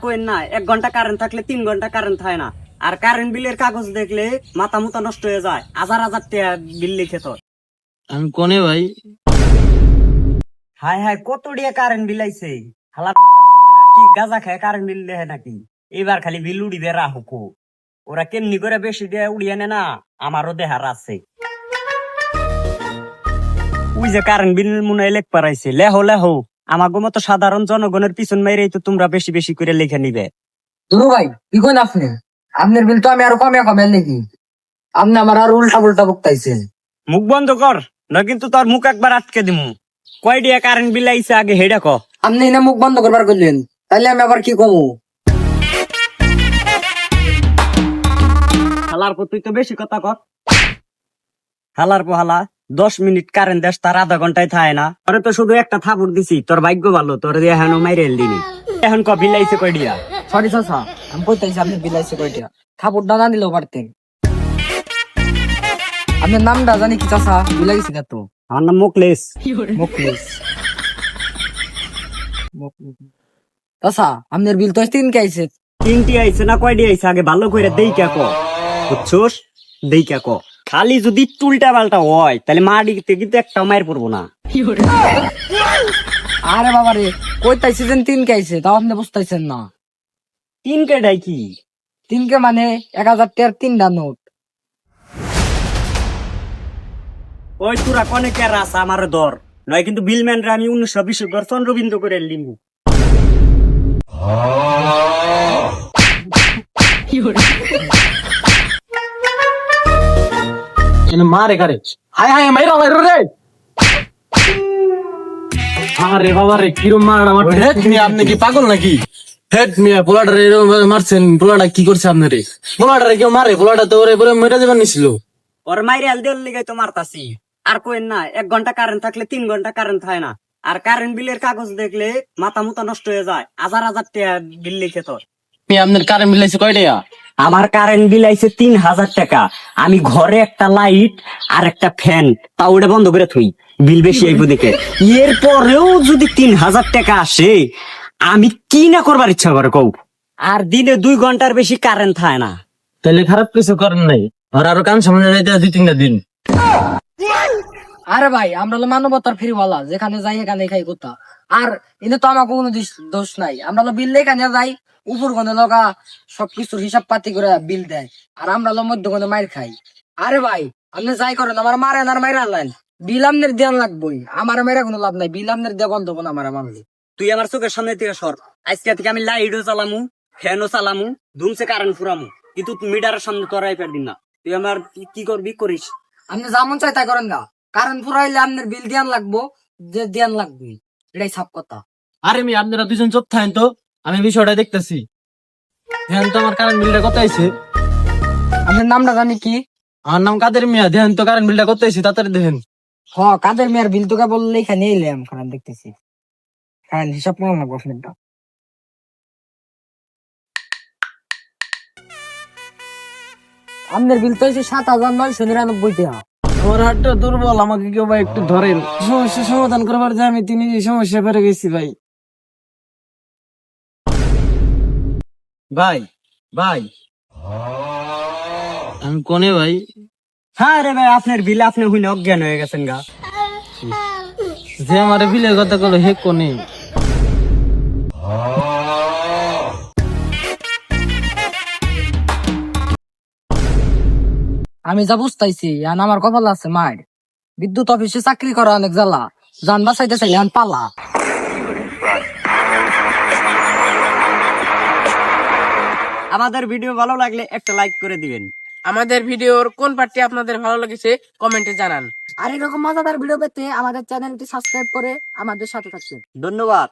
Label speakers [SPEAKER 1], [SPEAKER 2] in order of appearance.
[SPEAKER 1] কোয়েন না 1 ঘন্টা কারেন্ট থাকলে 3 ঘন্টা কারেন্ট থাকে না। আর কারেন্ট বিলের কাগজ দেখলে মাথা মুথা নষ্ট হয়ে যায়, হাজার হাজার টাকা বিল লিখে তো।
[SPEAKER 2] আমি কোনে ভাই?
[SPEAKER 1] হায় হায়, কত টাকা কারেন্ট বিল আইছে। হালার মাথার চোদেরা কি গাঁজা খায় কারেন্ট বিল দেয় নাকি? এবার খালি বিল উড়িবে রাহুকো। ওরা কেমনি করে বেশি দিয়ে উড়িয়ে নে না, আমারও দেহার আছে। ওই যে কারেন্ট বিল মনে হয় লেখ পারাইছে, লেহো লেহো। আমাগো মতো সাধারণ জনগণের পিছন মেরেই তো তোমরা বেশি বেশি করে লিখে নিবে।
[SPEAKER 3] দুরু ভাই কি কোন আপনি? আপনার বিল তো আমি আরো কমে কমে লিখি, আপনি আমার আর উল্টা পুল্টা বকতাইছেন।
[SPEAKER 1] মুখ বন্ধ কর, না কিন্তু তোর মুখ একবার আটকে দিমু। কয় দিয়া কারেন্ট বিল আইছে আগে হেডা ক।
[SPEAKER 3] আপনি না মুখ বন্ধ করবার করলেন, তাইলে আমি আবার কি কমু?
[SPEAKER 1] হালার পর তুই তো বেশি কথা কর। হালার পর হালা 10 মিনিট কারেন্ট দেশ, তার আধা ঘন্টায় থাকে না। তোরে তো শুধু একটা থাপুর দিছি, তোর ভাগ্য ভালো, তোর দিয়ে এখন মাইরে দিনি। এখন ক বিল আইছে কয় দিয়া?
[SPEAKER 3] সরি চাচা, আমি কইতাইছি আপনি বিল আইছে কয়টা। খাবারটা না দিলেও পারতেন। আপনার নামটা জানি কি চাচা? বিল আইছে কত?
[SPEAKER 1] আমার নাম মুকলেশ।
[SPEAKER 3] মুকলেশ। চাচা আপনার বিল তো 3 আইছে।
[SPEAKER 1] 3টি আইছে না কয়টি আইছে আগে ভালো করে দেইকা ক। বুঝছস? দেইকা ক। খালি যদি উল্টা পাল্টা হয় তাহলে মাটিতে কিন্তু একটা মায়ের পড়বো না।
[SPEAKER 3] আরে বাবা রে, কইতাইছি যে 3 আইছে, তাও আপনি বুঝতাইছেন না।
[SPEAKER 1] 3 কেডাই কি?
[SPEAKER 3] 3 মানে 1000 টাকার 3টা নোট।
[SPEAKER 1] ওই তোরা কনে কেরা আছে আমার দর নয়, কিন্তু বিলম্যানরা আমি 1920 চন্দ্রবিন্দু করে লিমু।
[SPEAKER 2] এনে মারে কারে, হায় হায় মাইরা মাইরো রে। আরে বাবা রে, কিরম মার আমার হেড মিয়া, আপনি কি পাগল নাকি? হেড মিয়া পোলাটা রে মারছেন, পোলাটা কি করছে আপনারে? পোলাটা রে কেউ মারে? পোলাটা তো ওরে পুরো মেরে দেবার নিছিল।
[SPEAKER 1] ওর মাইরে আল দেওয়ার লিগাই তো মারতাছি। আর কোয়েন না 1 ঘন্টা কারেন্ট থাকলে 3 ঘন্টা কারেন্ট থাকে না। আর কারেন্ট বিলের কাগজ দেখলে মাথা মুথা নষ্ট হয়ে যায়, হাজার হাজার টাকা বিল লিখে তোর।
[SPEAKER 2] মিয়া আপনার কারেন্ট বিল আইছে কয় টাকা?
[SPEAKER 1] আমার কারেন্ট বিল আইছে 3000 টাকা। আমি ঘরে একটা লাইট আর একটা ফ্যান তা ওটা বন্ধ করে থই, বিল বেশি আইব দেখে। এরপরেও যদি 3000 টাকা আসে, আমি কি না করবার ইচ্ছা করে কও। আর দিনে 2 ঘন্টার বেশি কারেন্ট থাকে না।
[SPEAKER 2] তাহলে খারাপ কিছু করেন নাই, আর আরো কান সামনে যাইতে 2-3টা দিন।
[SPEAKER 3] আরে ভাই আমরা হলো মানবতার ফেরিওয়ালা, যেখানে যাই এখানে খাই কোথা। আর এনে তো আমার কোনো দোষ নাই, আমরা হলো বিল এখানে যাই, উপর কোনে লগা সবকিছুর হিসাব পাতি করে বিল দেয়, আর আমরা হলো মধ্য কোনে মাইর খাই। আরে ভাই আপনি যাই করেন, আমার মারেন আর মাইরা আনলেন, বিল আপনার দেওয়ান লাগবই। আমার মেয়েরা কোনো লাভ নাই, বিল আপনার দেওয়া বন্ধ কোন আমার মানলে।
[SPEAKER 1] তুই আমার চোখের সামনে থেকে সর। আজকে থেকে আমি লাইটও চালামু, ফ্যানও চালামু, ধুমসে কারেন্ট ফুরামু, কিন্তু মিটারের সামনে তোরাই পারবি না। তুই আমার কি করবি করিস।
[SPEAKER 3] আপনি যেমন চাই তাই করেন গা, কারণ ফুরাইলে আপনার বিল দেওয়ান লাগবো, যে দেওয়ান লাগবে, এটাই সব কথা।
[SPEAKER 2] আরে মিয়া আপনারা দুজন চুপ থাকেন তো, আমি বিষয়টা দেখতেছি। ধ্যান তো আমার কারেন্ট বিলটা কত আইছে?
[SPEAKER 3] আপনার নামটা জানি কি?
[SPEAKER 2] আমার নাম কাদের মিয়া। ধ্যান তো কারেন্ট বিলটা কত আইছে তাড়াতাড়ি দেখেন।
[SPEAKER 3] কাদের মেয়ের বিল তোকে বললে এখানে এলাম, খারাপ দেখতেছি। হ্যাঁ হিসাব করো না প্রশ্নটা। আপনার বিল তো হয়েছে 7999 টাকা।
[SPEAKER 2] আমার হাতটা দুর্বল, আমাকে কেউ ভাই একটু ধরেন। সমস্যা সমাধান করবার যে আমি তিনি সমস্যা পেরে গেছি ভাই। ভাই ভাই আমি কোনে ভাই?
[SPEAKER 1] হ্যাঁ রে ভাই, আপনার বিল আপনি হইলে অজ্ঞান হয়ে গেছেন গা।
[SPEAKER 2] যে আমার বিলের কথা কলো হে কোনে?
[SPEAKER 3] আমি যা বুঝতেছি আমার কপাল আছে মায়ের, বিদ্যুৎ অফিসে চাকরি করা অনেক জ্বালা, যান বাঁচাইতে চাইলে পালা।
[SPEAKER 1] আমাদের ভিডিও ভালো লাগলে একটা লাইক করে দিবেন।
[SPEAKER 4] আমাদের ভিডিওর কোন পার্টটি আপনাদের ভালো লেগেছে কমেন্টে জানান।
[SPEAKER 3] আর এরকম মজাদার ভিডিও পেতে আমাদের চ্যানেলটি সাবস্ক্রাইব করে আমাদের সাথে থাকবেন।
[SPEAKER 1] ধন্যবাদ।